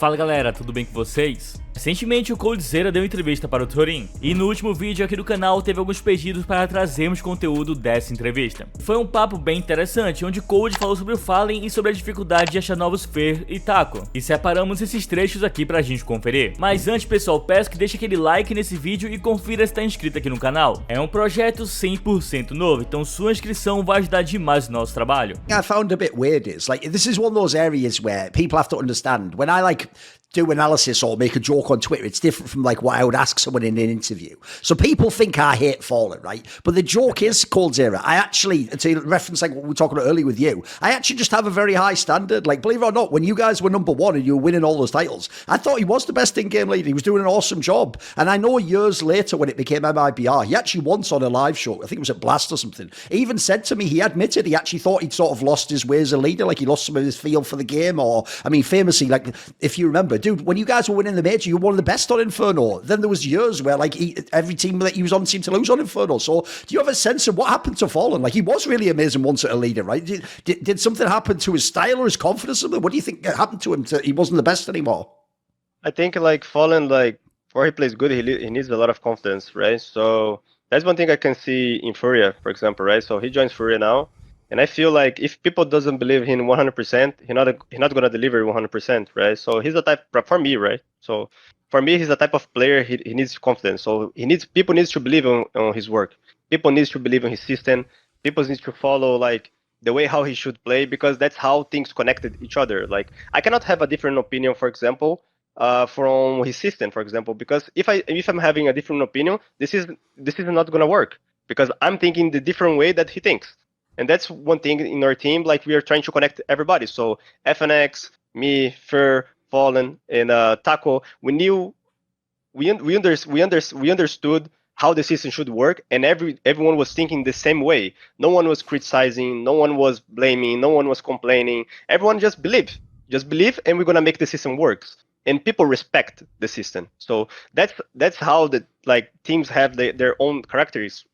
Fala galera, tudo bem com vocês? Recentemente o COLDZERA deu entrevista para o Thorin, e no último vídeo aqui do canal teve alguns pedidos para trazermos conteúdo dessa entrevista. Foi um papo bem interessante, onde Cold falou sobre o Fallen e sobre a dificuldade de achar novos Fer e Taco, e separamos esses trechos aqui pra gente conferir. Mas antes pessoal, peço que deixe aquele like nesse vídeo e confira se está inscrito aqui no canal. É um projeto 100% novo, então sua inscrição vai ajudar demais no nosso trabalho. I found a bit weird is like this is one of those areas where people have to understand when I do analysis or make a joke on Twitter, it's different from like what I would ask someone in an interview. So people think I hate Fallen, right? But the joke is COLDZERA. I actually, to reference like what we were talking about earlier with you, I actually just have a very high standard. Like, believe it or not, when you guys were #1 and you were winning all those titles, I thought he was the best in-game leader. He was doing an awesome job. And I know years later when it became MIBR, he actually once on a live show, I think it was at Blast or something, he even said to me, he admitted he actually thought he'd sort of lost his way as a leader, like he lost some of his feel for the game. Or, I mean, famously, like, if you remember, dude, when you guys were winning the major, you were one of the best on Inferno. Then there was years where like every team that he was on seemed to lose on Inferno. So do you have a sense of what happened to Fallen? Like he was really amazing once at a leader, right? Did something happen to his style or his confidence? What do you think happened to him? He wasn't the best anymore. I think like Fallen, like before he plays good, he needs a lot of confidence, right? So that's one thing I can see in Furia, for example, right? So he joins Furia now, and I feel like if people doesn't believe him 100%, he's not gonna deliver 100%, right? So he's the type for me, right? So for me, he's the type of player he needs confidence. So people needs to believe on his work. People needs to believe in his system. People needs to follow like the way how he should play, because that's how things connected each other. Like I cannot have a different opinion, for example, from his system, for example, because if I'm having a different opinion, this is not gonna work because I'm thinking the different way that he thinks. And that's one thing in our team, like we are trying to connect everybody. So FNX, me, Fer, Fallen, and Taco, we understood how the system should work, and everyone was thinking the same way. No one was criticizing, no one was blaming, no one was complaining. Everyone just believe, and we're gonna make the system works. And people respect the system. So that's how the like teams have their own characteristics,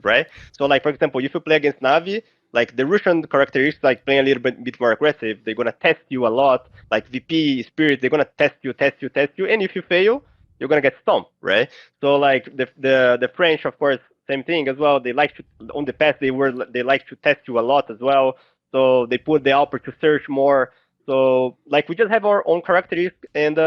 right? So like for example, if you play against Navi, like the Russian characteristics, like playing a little bit more aggressive, they're gonna test you a lot. Like VP, Spirit, they're gonna test you, and if you fail, you're gonna get stomped, right? So like the French, of course, same thing as well. They like to on the pass they like to test you a lot as well. So they put the Alper to search more. So like we just have our own characteristics, and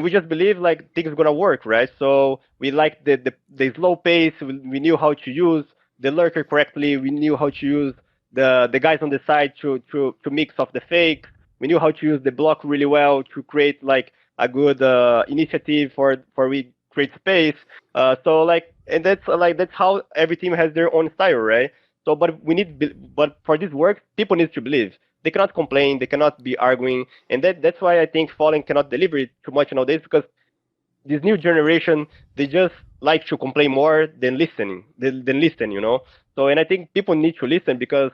we just believe like things are gonna work, right? So we like the slow pace. We knew how to use the lurker correctly. We knew how to use the guys on the side to mix off the fake. We knew how to use the block really well to create like a good initiative for we create space. So like, and that's how every team has their own style, right? So but for this work, people need to believe. They cannot complain, they cannot be arguing, and that's why I think Fallen cannot deliver it too much nowadays, because this new generation, they just like to complain more than listen, you know? So, and I think people need to listen, because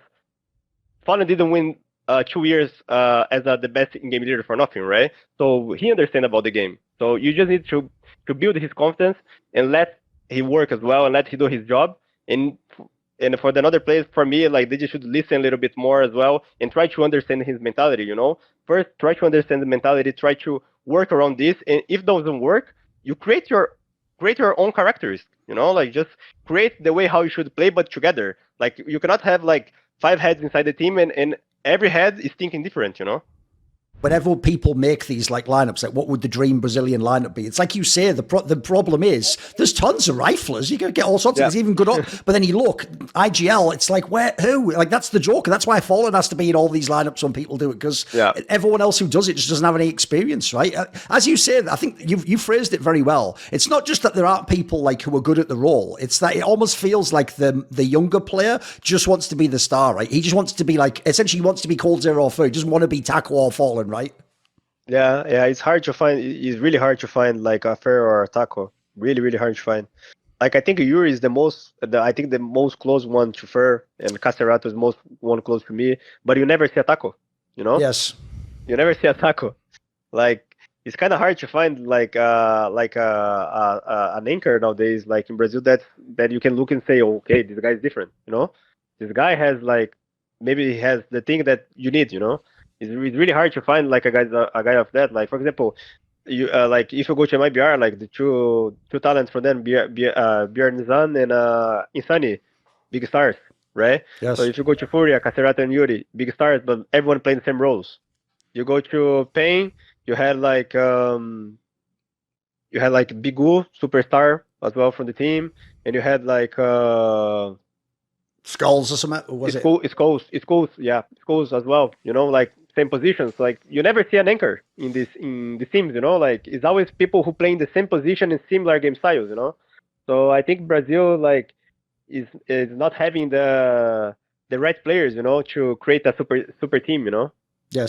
Fallen didn't win 2 years as the best in-game leader for nothing, right? So he understands about the game. So you just need to build his confidence and let him work as well, and let him do his job. And for the other players, for me, like they just should listen a little bit more as well and try to understand his mentality, you know? First, try to understand the mentality, try to work around this. And if it doesn't work, you create your own characters, you know? Like just create the way how you should play, but together. Like you cannot have like 5 heads inside the team and every head is thinking different, you know? Whenever people make these like lineups, like what would the dream Brazilian lineup be? It's like you say, the problem is there's tons of riflers. You can get all sorts of things, even good. But then you look, IGL, it's like who? Like that's the joke. That's why Fallen has to be in all these lineups when people do it, because everyone else who does it just doesn't have any experience, right? As you say, I think you phrased it very well. It's not just that there aren't people like who are good at the role. It's that it almost feels like the younger player just wants to be the star, right? He just wants to be like, essentially he wants to be COLDZERA or Fer. He doesn't want to be Taco or Fallen, right? Yeah, it's hard to find. It's really hard to find like a Fer or a Taco. Really hard to find. Like I think Yuri is the most close one to Fer, and Caserato is most one close to me. But you never see a Taco, you know? Yes. You never see a Taco. Like it's kind of hard to find like an anchor nowadays, like in Brazil, that you can look and say, oh, okay, this guy is different, you know? This guy has like, maybe he has the thing that you need, you know? It's really hard to find like a guy of that. Like for example, you like if you go to MIBR, like the two talents for them, Bjorn Zan and Insani, big stars, right? Yes. So if you go to Furia, Cacerata and Yuri, big stars, but everyone playing the same roles. You go to Pain, you had like Bigu, superstar as well from the team, and you had like Skulls or something? Or was it? Skulls, yeah, Skulls as well. You know, like same positions. Like you never see an anchor in the teams. You know, like it's always people who play in the same position in similar game styles. You know, so I think Brazil like is not having the right players. You know, to create a super team. You know. Yes.